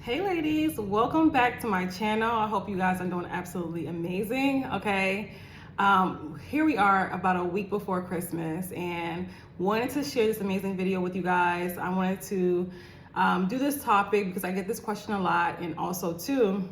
Hey ladies, welcome back to my channel. I hope you guys are doing absolutely amazing. Okay, here we are about a week before Christmas and wanted to share this amazing video with you guys. I wanted to do this topic because I get this question a lot, and also too,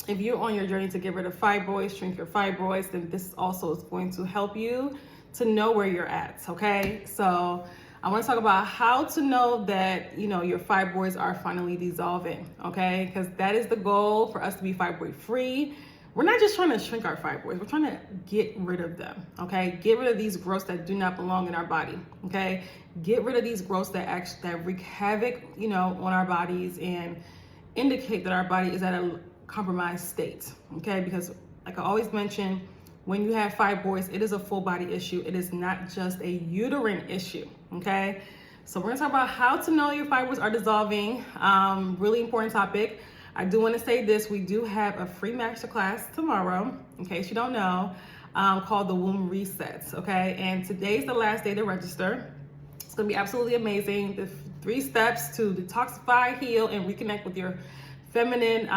if you're on your journey to get rid of fibroids, shrink your fibroids, then this also is going to help you to know where you're at. Okay, so I want to talk about how to know that, your fibroids are finally dissolving, okay? Because that is the goal, for us to be fibroid free. We're not just trying to shrink our fibroids, we're trying to get rid of them, okay? Get rid of these growths that do not belong in our body, okay? Get rid of these growths that wreak havoc, on our bodies and indicate that our body is at a compromised state, okay? Because like I always mention, when you have fibroids, it is a full body issue. It is not just a uterine issue, okay? So we're gonna talk about how to know your fibroids are dissolving. Really important topic. I do wanna say this, we do have a free masterclass tomorrow, in case you don't know, called the Womb Resets, okay? And today's the last day to register. It's gonna be absolutely amazing. The 3 steps to detoxify, heal, and reconnect with your feminine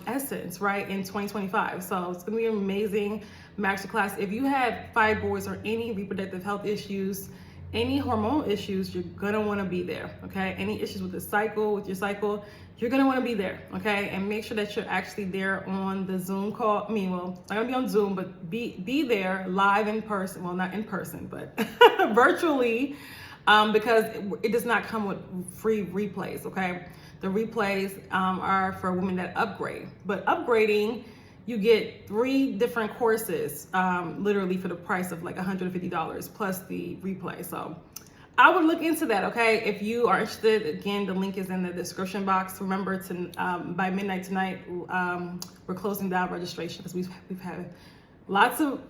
essence, right, in 2025. So it's gonna be an amazing masterclass. If you have fibroids or any reproductive health issues, any hormonal issues, you're gonna wanna be there, okay? Any issues with your cycle, you're gonna wanna be there, okay? And make sure that you're actually there on the Zoom call. Not gonna be on Zoom, but be there live in person. Well, not in person, but virtually, because it does not come with free replays, okay? The replays are for women that upgrade, but upgrading, you get 3 different courses, literally for the price of like $150 plus the replay. So I would look into that, okay? If you are interested, again, the link is in the description box. Remember to, by midnight tonight, we're closing down registration because we've had lots of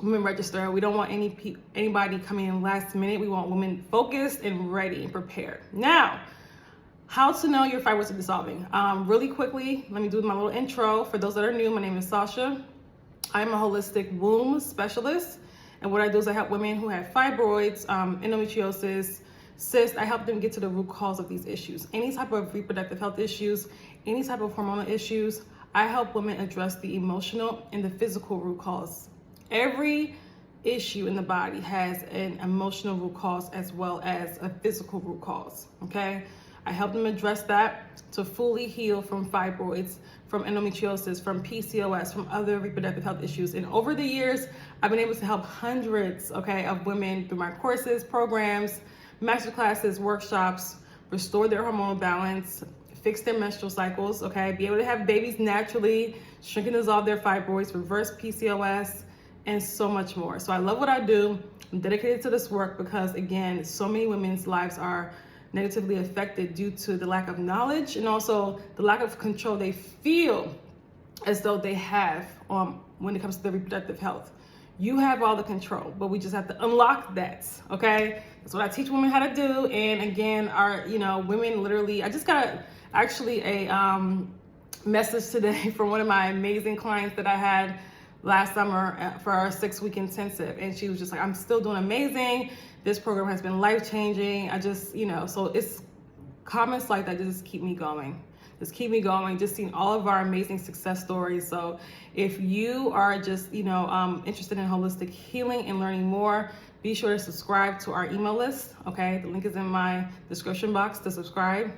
women register. We don't want anybody coming in last minute. We want women focused and ready and prepared. Now, how to know your fibroids are dissolving. Really quickly, let me do my little intro. For those that are new, my name is Sasha. I'm a holistic womb specialist. And what I do is I help women who have fibroids, endometriosis, cysts. I help them get to the root cause of these issues. Any type of reproductive health issues, any type of hormonal issues, I help women address the emotional and the physical root cause. Every issue in the body has an emotional root cause as well as a physical root cause, okay? I help them address that to fully heal from fibroids, from endometriosis, from PCOS, from other reproductive health issues. And over the years, I've been able to help hundreds, okay, of women through my courses, programs, masterclasses, workshops, restore their hormonal balance, fix their menstrual cycles, okay, be able to have babies naturally, shrink and dissolve their fibroids, reverse PCOS, and so much more. So I love what I do. I'm dedicated to this work because, again, so many women's lives are negatively affected due to the lack of knowledge and also the lack of control they feel as though they have when it comes to their reproductive health. You have all the control, but we just have to unlock that, okay? That's what I teach women how to do. And again, women literally, I just got actually a message today from one of my amazing clients that I had last summer for our 6-week intensive. And she was just like, I'm still doing amazing. This program has been life-changing. I just, so it's comments like that just keep me going. Just keep me going, just seeing all of our amazing success stories. So if you are just, interested in holistic healing and learning more, be sure to subscribe to our email list, okay? The link is in my description box to subscribe.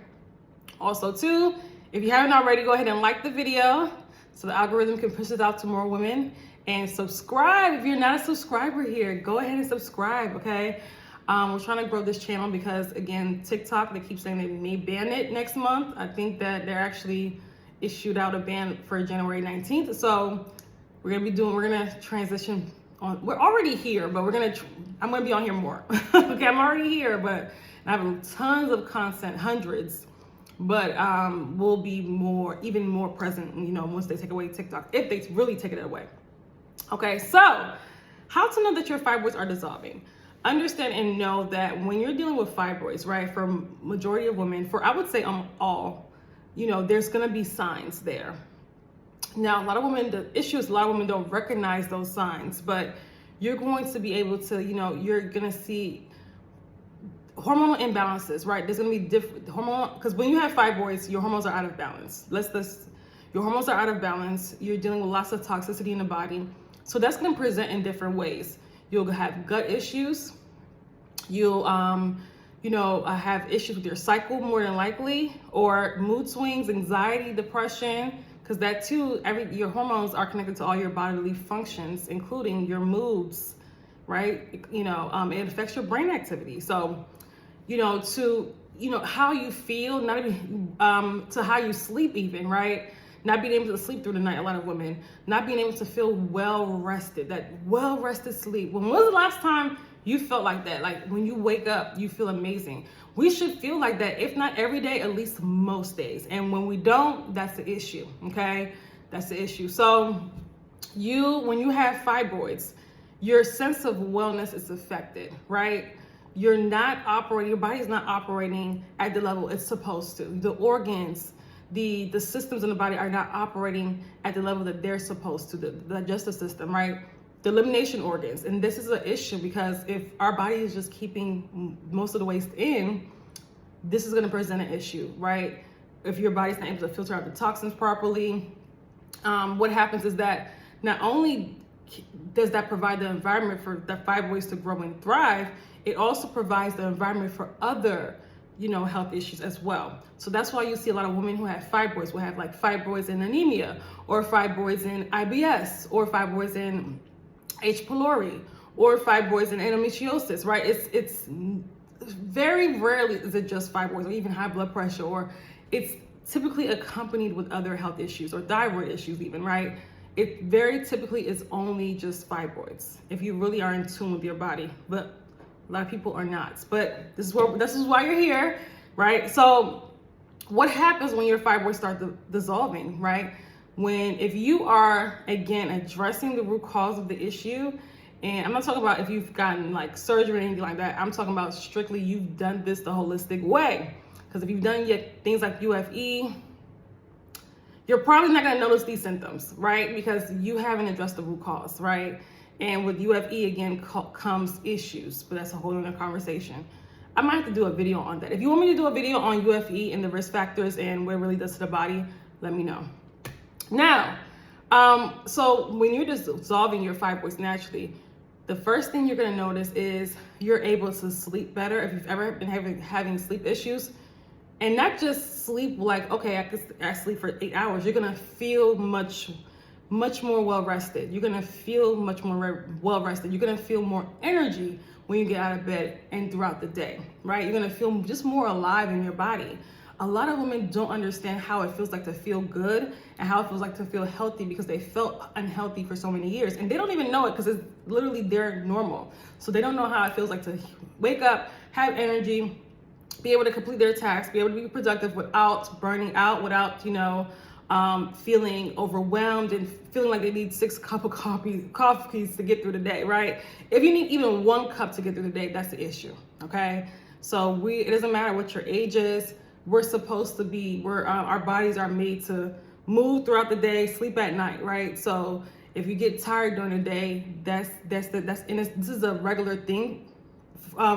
Also too, if you haven't already, go ahead and like the video so the algorithm can push it out to more women. And subscribe. If you're not a subscriber here, go ahead and subscribe, okay? We're trying to grow this channel because, again, TikTok, they keep saying they may ban it next month. I think that they're actually issued out a ban for January 19th. So we're gonna transition on. We're already here, but I'm gonna be on here more. Okay, I'm already here, but I have tons of content, hundreds. But we'll be even more present, once they take away TikTok, if they really take it away. Okay, so how to know that your fibroids are dissolving? Understand and know that when you're dealing with fibroids, right, for majority of women, I would say all, there's gonna be signs there. Now, the issue is a lot of women don't recognize those signs, but you're going to be able to, you're gonna see hormonal imbalances, right? There's gonna be different hormonal, because when you have fibroids, your hormones are out of balance. Your hormones are out of balance. You're dealing with lots of toxicity in the body. So that's gonna present in different ways. You'll have gut issues. You'll, have issues with your cycle more than likely, or mood swings, anxiety, depression, because that too, your hormones are connected to all your bodily functions, including your moods, right? It affects your brain activity. So, how you feel, not even to how you sleep even, right? Not being able to sleep through the night, a lot of women, not being able to feel well rested, that well rested sleep. When was the last time you felt like that? Like when you wake up, you feel amazing. We should feel like that, if not every day, at least most days. And when we don't, that's the issue, okay? That's the issue. So when you have fibroids, your sense of wellness is affected, right? Your body's not operating at the level it's supposed to. The organs, the systems in the body are not operating at the level that they're supposed to, the digestive system, right? The elimination organs. And this is an issue because if our body is just keeping most of the waste in, this is going to present an issue, right? If your body's not able to filter out the toxins properly, what happens is that not only does that provide the environment for the fibroids to grow and thrive, it also provides the environment for other health issues as well. So that's why you see a lot of women who have fibroids will have like fibroids in anemia, or fibroids in IBS, or fibroids in H. pylori, or fibroids in endometriosis, right? It's very rarely is it just fibroids or even high blood pressure, or it's typically accompanied with other health issues or thyroid issues even, right? It very typically is only just fibroids if you really are in tune with your body, but a lot of people are not. But this is why you're here, right? So what happens when your fibroids start dissolving, right? If you are, again, addressing the root cause of the issue, and I'm not talking about if you've gotten like surgery or anything like that, I'm talking about strictly you've done this the holistic way. Because if you've done things like UFE, you're probably not gonna notice these symptoms, right? Because you haven't addressed the root cause, right? And with UFE, again, comes issues, but that's a whole other conversation. I might have to do a video on that. If you want me to do a video on UFE and the risk factors and what it really does to the body, let me know. Now, so when you're dissolving your fibroids naturally, the first thing you're gonna notice is you're able to sleep better. If you've ever been having sleep issues, and not just sleep like, okay, I sleep for 8 hours, you're gonna feel much more well-rested. You're gonna feel much more well-rested. You're gonna feel more energy when you get out of bed and throughout the day, right? You're gonna feel just more alive in your body. A lot of women don't understand how it feels like to feel good and how it feels like to feel healthy because they felt unhealthy for so many years. And they don't even know it because it's literally their normal. So they don't know how it feels like to wake up, have energy, be able to complete their tasks, be able to be productive without burning out, without, feeling overwhelmed and feeling like they need 6 cups of coffees to get through the day, right? If you need even 1 cup to get through the day, that's the issue, okay? So it doesn't matter what your age is. We're supposed to be, our bodies are made to move throughout the day, sleep at night, right? So if you get tired during the day, this is a regular thing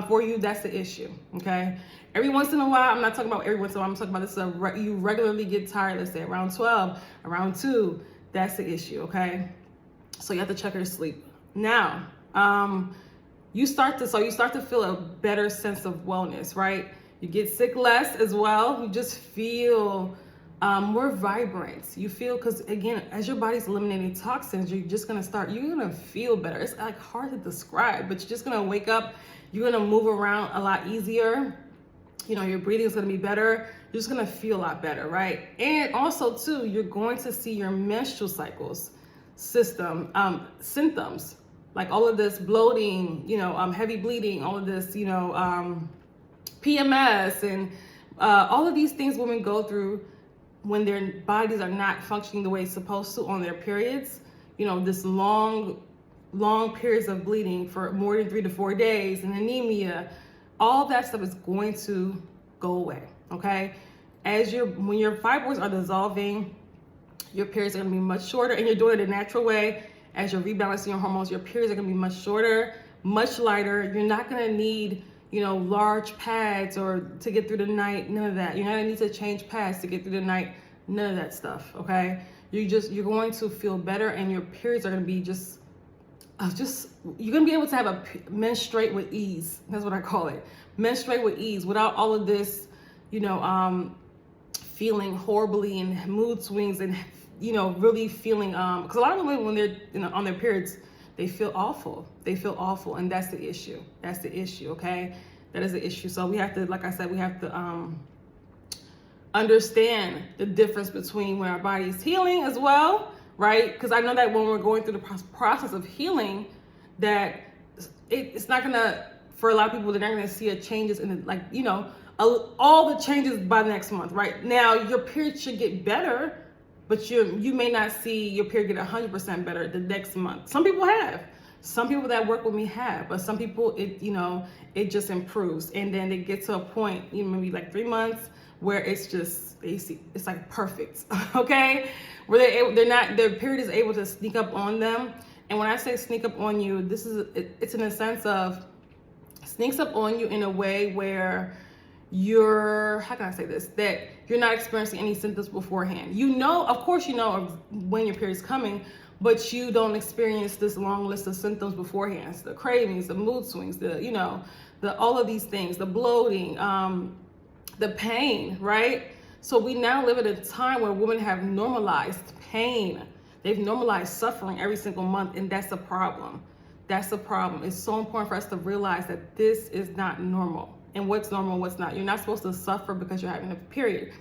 for you. That's the issue, okay? Every once in a while, I'm not talking about every once in a while, I'm talking about you regularly get tired, let's say around 12, around 2, that's the issue, okay? So you have to check your sleep. Now, you start to feel a better sense of wellness, right? You get sick less as well. You just feel more vibrant. You feel, because again, as your body's eliminating toxins, you're gonna feel better. It's like hard to describe, but you're just gonna wake up, you're gonna move around a lot easier. Your breathing is gonna be better. You're just gonna feel a lot better, right? And also too, you're going to see your menstrual cycles symptoms, like all of this bloating, heavy bleeding, all of this, PMS, and all of these things women go through when their bodies are not functioning the way it's supposed to on their periods. This long periods of bleeding for more than 3 to 4 days, and anemia, all that stuff is going to go away, okay? When your fibroids are dissolving, your periods are gonna be much shorter, and you're doing it the natural way. As you're rebalancing your hormones, your periods are gonna be much shorter, much lighter. You're not gonna need large pads or to get through the night. None of that. You're not gonna need to change pads to get through the night. None of that stuff. Okay. You're going to feel better, and your periods are gonna be you're gonna be able to have a menstruate with ease. That's what I call it. Menstruate with ease, without all of this, feeling horribly and mood swings, and really feeling because a lot of women, when they're on their periods, they feel awful. And that's the issue. Okay, that is the issue. So we have to, like I said, we have to understand the difference between when our body is healing as well, right? Because I know that when we're going through the process of healing, that it's not gonna, for a lot of people, they're not gonna see changes in all the changes by the next month. Right now, your period should get better, but you may not see your period get 100% better the next month. Some people have. Some people that work with me have, but some people it just improves, and then they get to a point, maybe like 3 months, where it's like perfect. Okay, where their period is able to sneak up on them. And when I say sneak up on you, it's in a sense of sneaks up on you in a way where how can I say this, that you're not experiencing any symptoms beforehand. Of course when your period's coming, but you don't experience this long list of symptoms beforehand. The cravings, the mood swings, the all of these things, the bloating, the pain, right? So we now live at a time where women have normalized pain. They've normalized suffering every single month, and that's a problem. It's so important for us to realize that this is not normal. And what's normal, what's not. You're not supposed to suffer because you're having a period.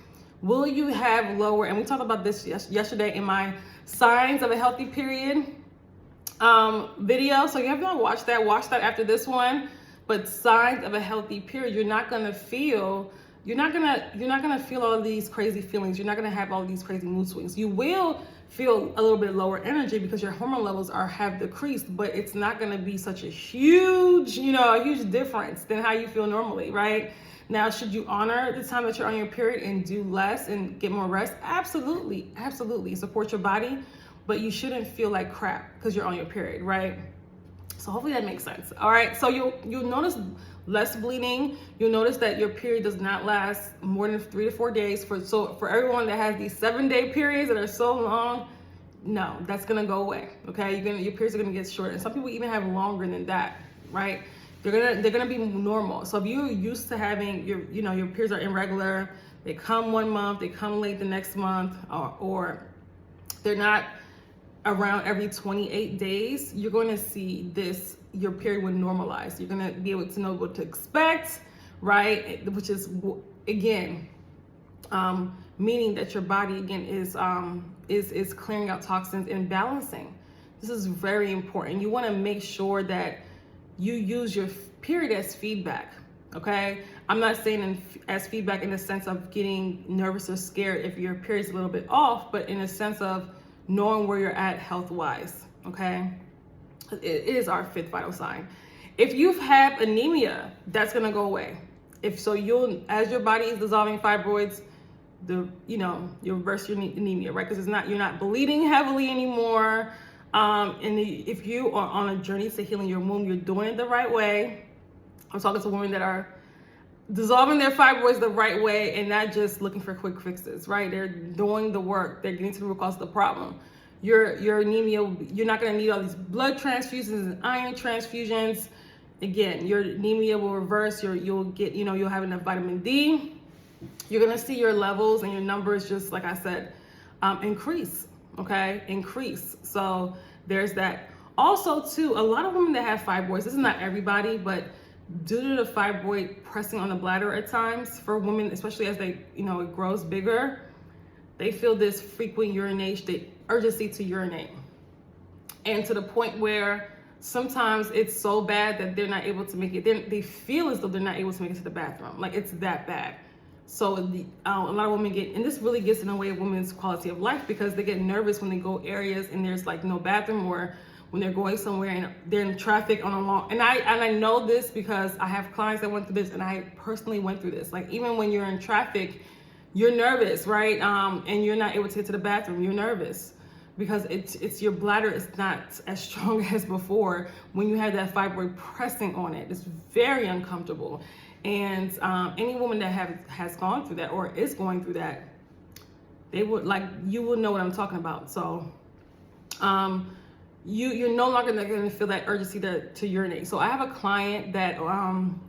Will you have lower, and we talked about this yesterday in my signs of a healthy period video. So you have not watched that, watch that after this one. But signs of a healthy period, you're not gonna feel all of these crazy feelings. You're not gonna have all of these crazy mood swings. You will feel a little bit lower energy because your hormone levels have decreased, but it's not gonna be such a huge difference than how you feel normally, right? Now, should you honor the time that you're on your period and do less and get more rest? Absolutely. Support your body, but you shouldn't feel like crap because you're on your period, right? So hopefully that makes sense. All right, so you'll notice less bleeding. You'll notice that your period does not last more than 3 to 4 days. For everyone that has these 7-day periods that are so long, no, that's gonna go away. Okay, your periods are gonna get short, and some people even have longer than that, right? They're gonna be normal. So if you're used to having your periods are irregular, they come 1 month, they come late the next month, or they're not around every 28 days, you're going to see your period will normalize. You're going to be able to know what to expect, right? Which is, again, meaning that your body, again, is clearing out toxins and balancing. This is very important. You want to make sure that you use your period as feedback, okay? I'm not saying as feedback in the sense of getting nervous or scared if your period's a little bit off, but in a sense of knowing where you're at health-wise, okay? It is our 5th vital sign. If you've had anemia, that's gonna go away. As your body is dissolving fibroids, you'll reverse your anemia, right? Because you're not bleeding heavily anymore. If you are on a journey to healing your womb, you're doing it the right way. I'm talking to women that are dissolving their fibroids the right way and not just looking for quick fixes, right? They're doing the work. They're getting to the root cause of the problem. Your anemia, you're not going to need all these blood transfusions and iron transfusions. Again, your anemia will reverse. You'll have enough vitamin D. You're going to see your levels and your numbers, just like I said, increase. Okay, increase. So there's that. Also, too, a lot of women that have fibroids, this is not everybody, but due to the fibroid pressing on the bladder at times, for women, especially as it grows bigger, they feel this frequent urination, the urgency to urinate. And to the point where sometimes it's so bad that they're not able to make it. They feel as though they're not able to make it to the bathroom. Like, it's that bad. So a lot of women and this really gets in the way of women's quality of life, because they get nervous when they go areas and there's like no bathroom, or when they're going somewhere and they're in traffic on a long, and I know this because I have clients that went through this, and I personally went through this. Like, even when you're in traffic, you're nervous, right? And you're not able to get to the bathroom, you're nervous. because it's your bladder is not as strong as before when you have that fibroid pressing on it. It's very uncomfortable. And any woman that has gone through that or is going through that, they would you will know what I'm talking about. So you're no longer going to feel that urgency to urinate. So I have a client that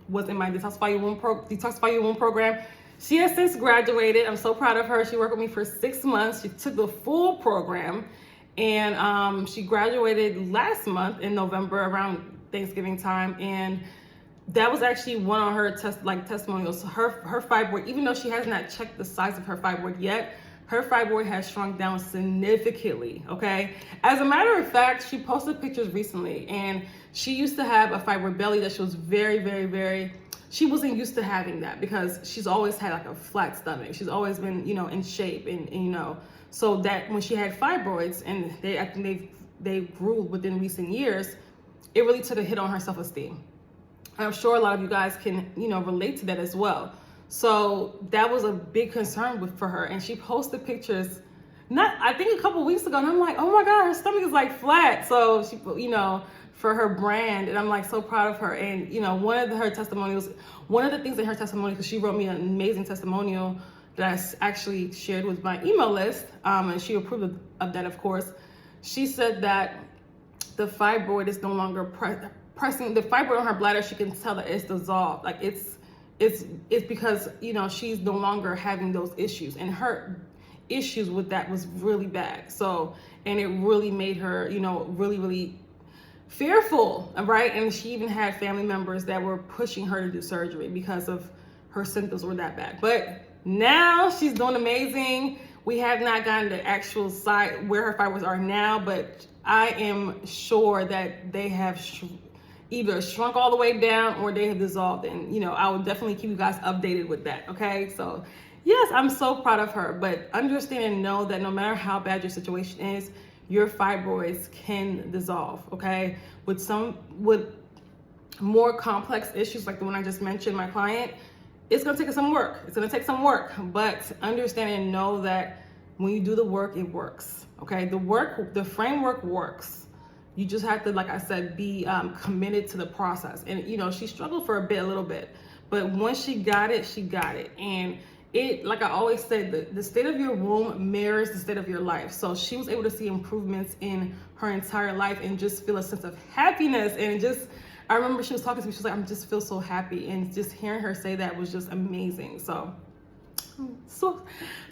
was in my Detoxify Your Womb program. She has since graduated. I'm so proud of her. She worked with me for 6 months. She took the full program, and she graduated last month in November around Thanksgiving time. And that was actually one of her testimonials. Her fibroid, even though she has not checked the size of her fibroid yet, her fibroid has shrunk down significantly, okay? As a matter of fact, she posted pictures recently, and she used to have a fibroid belly that she was she wasn't used to having that because she's always had like a flat stomach. She's always been, in shape and so that when she had fibroids and I think they grew within recent years, it really took a hit on her self-esteem. I'm sure a lot of you guys can, relate to that as well. So that was a big concern for her. And she posted pictures, I think a couple weeks ago, and I'm like, oh my God, her stomach is like flat. So she, for her brand, and I'm like so proud of her. And one of the things in her testimonial, because she wrote me an amazing testimonial that I actually shared with my email list, and she approved of that, of course. She said that the fibroid is no longer pressing. The fibroid on her bladder, she can tell that it's dissolved. Like it's because she's no longer having those issues, and her issues with that was really bad. So, and it really made her really fearful, right? And she even had family members that were pushing her to do surgery because of her symptoms were that bad. But now she's doing amazing. We have not gotten the actual site where her fibroids are now, but I am sure that they have either shrunk all the way down or they have dissolved. And I will definitely keep you guys updated with that. Okay, so yes, I'm so proud of her. But understand and know that no matter how bad your situation is, your fibroids can dissolve, okay? With more complex issues like the one I just mentioned, my client, it's gonna take some work. It's gonna take some work, but understand and know that when you do the work, it works, okay? The framework works. You just have to, like I said, be committed to the process. And she struggled for a little bit, but once she got it, she got it. And it, like I always said, the state of your womb mirrors the state of your life. So she was able to see improvements in her entire life and just feel a sense of happiness. And I remember she was talking to me, she was like, I just feel so happy. And just hearing her say that was just amazing. So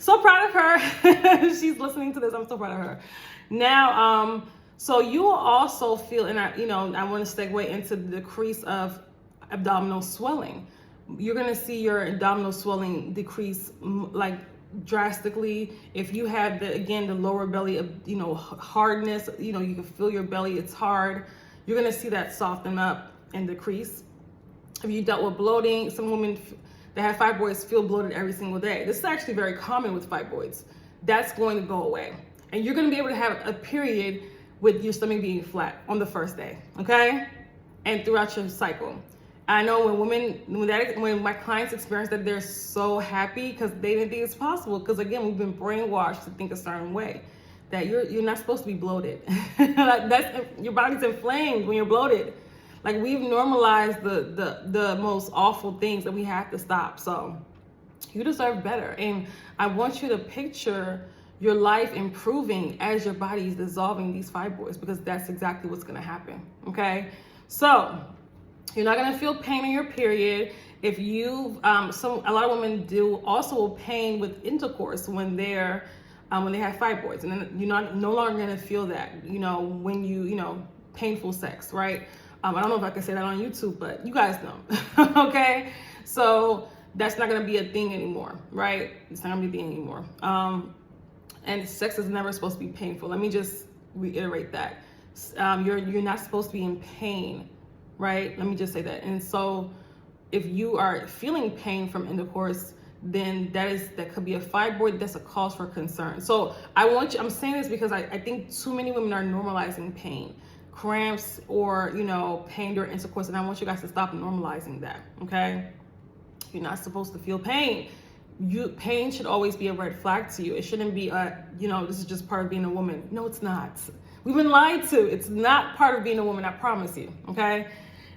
proud of her. She's listening to this. I'm so proud of her. Now, so you will also feel, and I want to segue into the decrease of abdominal swelling. You're going to see your abdominal swelling decrease like drastically. If you have the lower belly of, hardness, you can feel your belly, it's hard. You're going to see that soften up and decrease. If you dealt with bloating, some women that have fibroids feel bloated every single day. This is actually very common with fibroids. That's going to go away. And you're going to be able to have a period with your stomach being flat on the first day, okay? And throughout your cycle. I know when my clients experience that, they're so happy because they didn't think it's possible. Because again, we've been brainwashed to think a certain way, that you're not supposed to be bloated. Your body's inflamed when you're bloated. Like, we've normalized the most awful things that we have to stop. So you deserve better. And I want you to picture your life improving as your body is dissolving these fibroids, because that's exactly what's going to happen. Okay, so you're not going to feel pain in your period. If you a lot of women do also pain with intercourse when they have fibroids, and then you're no longer going to feel that when you painful sex, right? I don't know if I can say that on YouTube, but you guys know. Okay, so that's not going to be a thing anymore, right? It's not going to be a thing anymore. And sex is never supposed to be painful. Let me just reiterate that. You're not supposed to be in pain, right? Let me just say that. And so if you are feeling pain from intercourse, then that could be a fibroid. That's a cause for concern. So I'm saying this because I think too many women are normalizing pain, cramps, or pain during intercourse, and I want you guys to stop normalizing that. Okay, you're not supposed to feel pain. pain should always be a red flag to you. It shouldn't be this is just part of being a woman. No, it's not. We've been lied to. It's not part of being a woman, I promise you. Okay.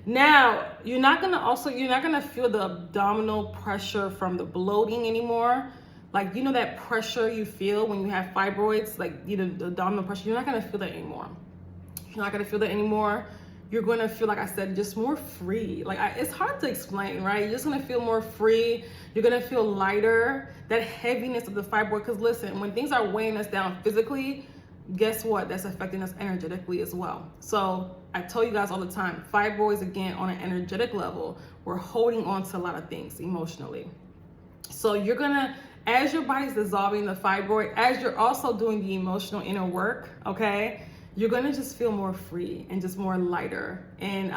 Now, you're not gonna feel the abdominal pressure from the bloating anymore. Like, that pressure you feel when you have fibroids, like, the abdominal pressure, you're not gonna feel that anymore. You're not gonna feel that anymore. You're gonna feel, like I said, just more free. Like, it's hard to explain, right? You're just gonna feel more free. You're gonna feel lighter. That heaviness of the fibroid, because listen, when things are weighing us down physically, guess what? That's affecting us energetically as well. So I tell you guys all the time, fibroids, again, on an energetic level, we're holding on to a lot of things emotionally. So you're gonna, as your body's dissolving the fibroid, as you're also doing the emotional inner work, okay, you're gonna just feel more free and just more lighter and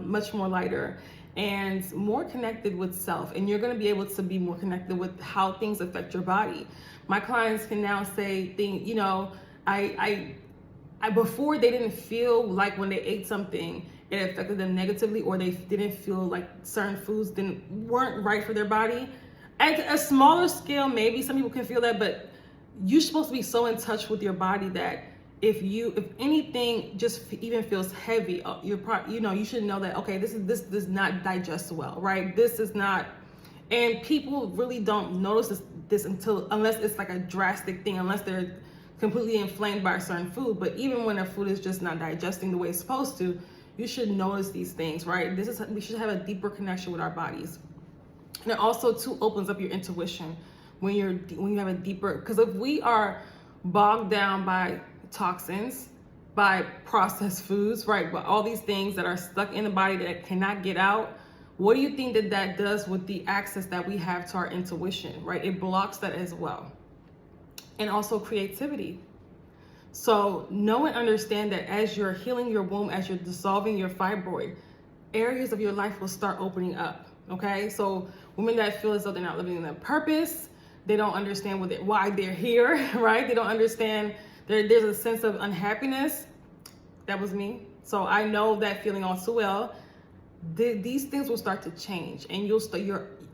much more lighter and more connected with self. And you're gonna be able to be more connected with how things affect your body. My clients can now say things, I before they didn't feel like when they ate something, it affected them negatively, or they didn't feel like certain foods weren't right for their body. At a smaller scale, maybe some people can feel that, but you're supposed to be so in touch with your body that if anything just even feels heavy, you should know that, okay, this does not digest well, right? This is not, and people really don't notice this unless it's like a drastic thing, unless they're completely inflamed by a certain food. But even when a food is just not digesting the way it's supposed to, you should notice these things, right? We should have a deeper connection with our bodies. And it also too opens up your intuition when you have a deeper, because if we are bogged down by toxins, by processed foods, right, by all these things that are stuck in the body that cannot get out, what do you think that does with the access that we have to our intuition, right? It blocks that as well. And also creativity. So know and understand that as you're healing your womb, as you're dissolving your fibroid, areas of your life will start opening up, okay? So women that feel as though they're not living in their purpose, they don't understand why they're here, right? They don't understand, there's a sense of unhappiness. That was me. So I know that feeling all too well. These things will start to change, and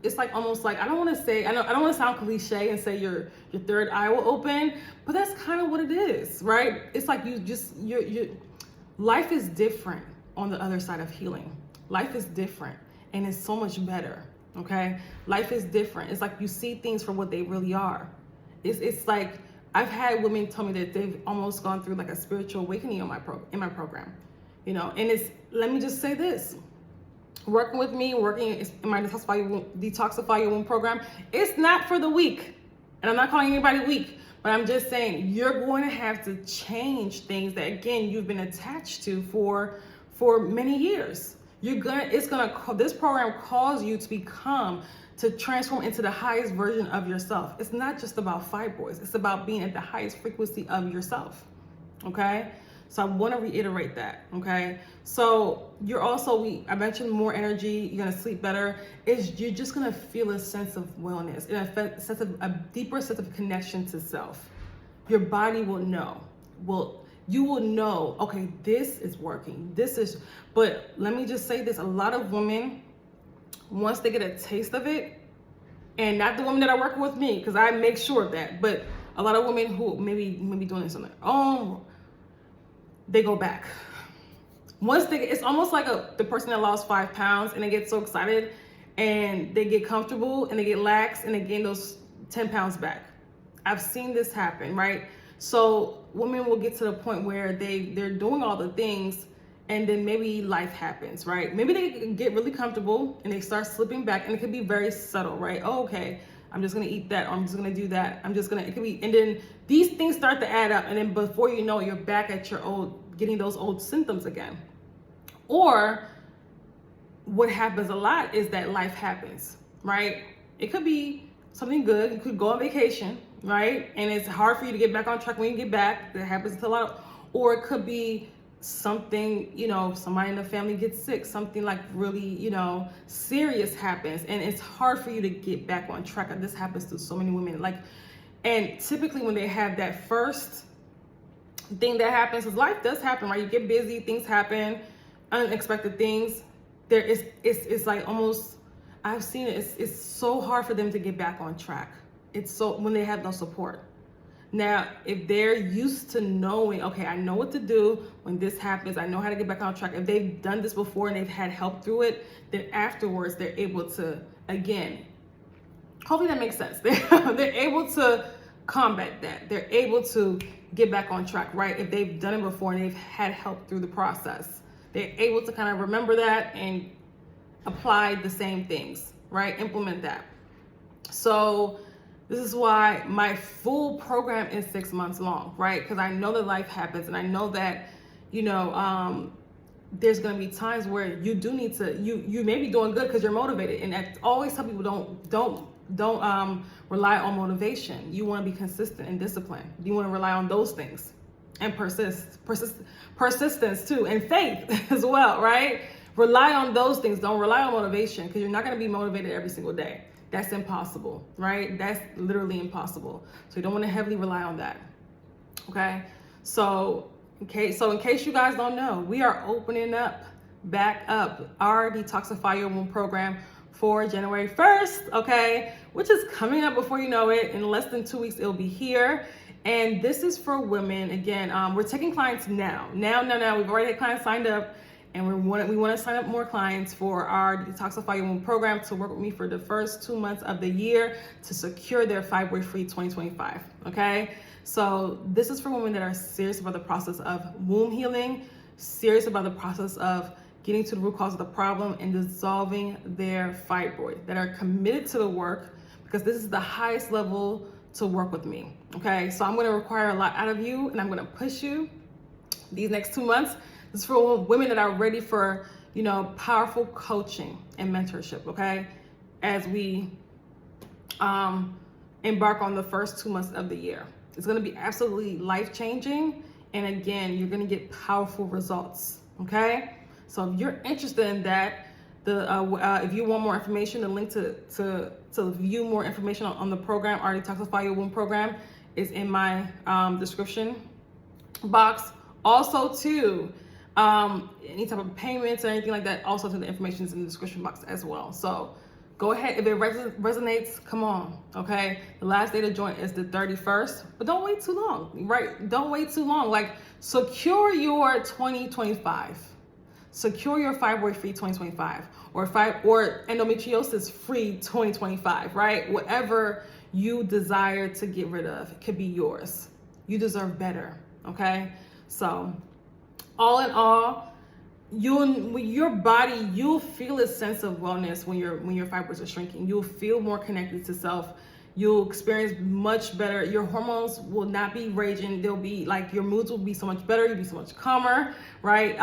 it's like almost like, I don't want to sound cliche and say your third eye will open, but that's kind of what it is, right? It's like your life is different on the other side of healing. Life is different, and it's so much better, okay? Life is different. It's like you see things for what they really are. It's like, I've had women tell me that they've almost gone through like a spiritual awakening in my program, and let me just say this. Working with me, in my Detoxify Your Womb program, it's not for the weak. And I'm not calling anybody weak, but I'm just saying you're going to have to change things that, again, you've been attached to for many years. This program calls you to transform into the highest version of yourself. It's not just about fibroids. It's about being at the highest frequency of yourself, okay? So I want to reiterate that, okay? So I mentioned more energy, you're gonna sleep better. You're just gonna feel a sense of wellness, a deeper sense of connection to self. Your body will know. You will know, okay, this is working, but let me just say this, a lot of women, once they get a taste of it, and not the women that are working with me, because I make sure of that, but a lot of women who maybe doing this on their own, they go back. It's almost like the person that lost 5 pounds and they get so excited and they get comfortable and they get lax and they gain those 10 pounds back. I've seen this happen, right? So women will get to the point where they're doing all the things, and then maybe life happens, right? Maybe they get really comfortable and they start slipping back, and it can be very subtle, right? Oh, okay, I'm just gonna eat that, or I'm just gonna do that. It could be, and then these things start to add up, and then before you know it, you're back at getting those old symptoms again. Or what happens a lot is that life happens, right? It could be something good. You could go on vacation, right? And it's hard for you to get back on track when you get back. That happens to a lot of, or it could be something, somebody in the family gets sick, something like really, serious happens, and it's hard for you to get back on track. And this happens to so many women. And typically when they have that first thing that happens, because life does happen, right? You get busy, things happen, unexpected things. It's like almost, I've seen it, it's so hard for them to get back on track. it's so when they have no support. Now, if they're used to knowing, okay, I know what to do when this happens, I know how to get back on track. If they've done this before and they've had help through it, then afterwards they're able to, again, hopefully that makes sense. They're able to combat that. They're able to get back on track, right? If they've done it before and they've had help through the process, they're able to kind of remember that and apply the same things, right? Implement that. So this is why my full program is 6 months long, right? Because I know that life happens, and I know that, there's going to be times where you do need to, you may be doing good because you're motivated. And I always tell people, don't rely on motivation. You want to be consistent and disciplined. You want to rely on those things and persistence too, and faith as well, right? Rely on those things. Don't rely on motivation, because you're not going to be motivated every single day. That's impossible, right? That's literally impossible. So you don't want to heavily rely on that. Okay. So in case you guys don't know, we are opening back up our Detoxify Your Womb program for January 1st. Okay. Which is coming up before you know it. In less than 2 weeks, it'll be here. And this is for women. Again, we're taking clients now. We've already had clients signed up. And we want to sign up more clients for our Detoxify Your Womb program to work with me for the first 2 months of the year to secure their fibroid-free 2025. Okay, so this is for women that are serious about the process of womb healing, serious about the process of getting to the root cause of the problem and dissolving their fibroid, that are committed to the work, because this is the highest level to work with me. Okay, so I'm going to require a lot out of you, and I'm going to push you these next 2 months. This is for women that are ready for, powerful coaching and mentorship, okay? As we embark on the first 2 months of the year. It's gonna be absolutely life-changing. And again, you're gonna get powerful results, okay? So if you're interested in that, if you want more information, the link to view more information on the program, our Detoxify Your Womb program, is in my description box. Also too, any type of payments or anything like that, also to the information is in the description box as well. So go ahead, if it resonates, come on, okay? The last day to join is the 31st, but don't wait too long, right? Don't wait too long. Like, secure your 2025. Secure your fibroid-free 2025, or endometriosis-free 2025, right? Whatever you desire to get rid of could be yours. You deserve better, okay? So all in all, your body, you'll feel a sense of wellness when your fibroids are shrinking. You'll feel more connected to self. You'll experience much better. Your hormones will not be raging. They'll be like, your moods will be so much better. You'll be so much calmer, right?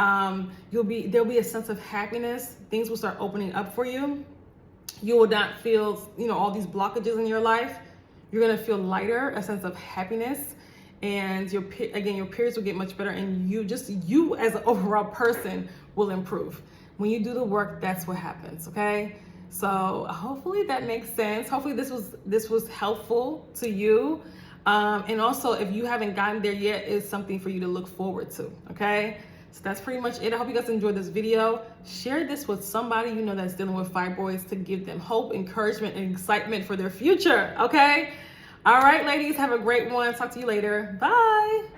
There'll be a sense of happiness. Things will start opening up for you. You will not feel, all these blockages in your life. You're gonna feel lighter, a sense of happiness. And your periods will get much better, and you as an overall person will improve. When you do the work, that's what happens, okay? So hopefully that makes sense. Hopefully this was helpful to you. And also, if you haven't gotten there yet, it's something for you to look forward to, okay? So that's pretty much it. I hope you guys enjoyed this video. Share this with somebody you know that's dealing with fibroids, to give them hope, encouragement, and excitement for their future, okay? All right, ladies, have a great one. Talk to you later. Bye.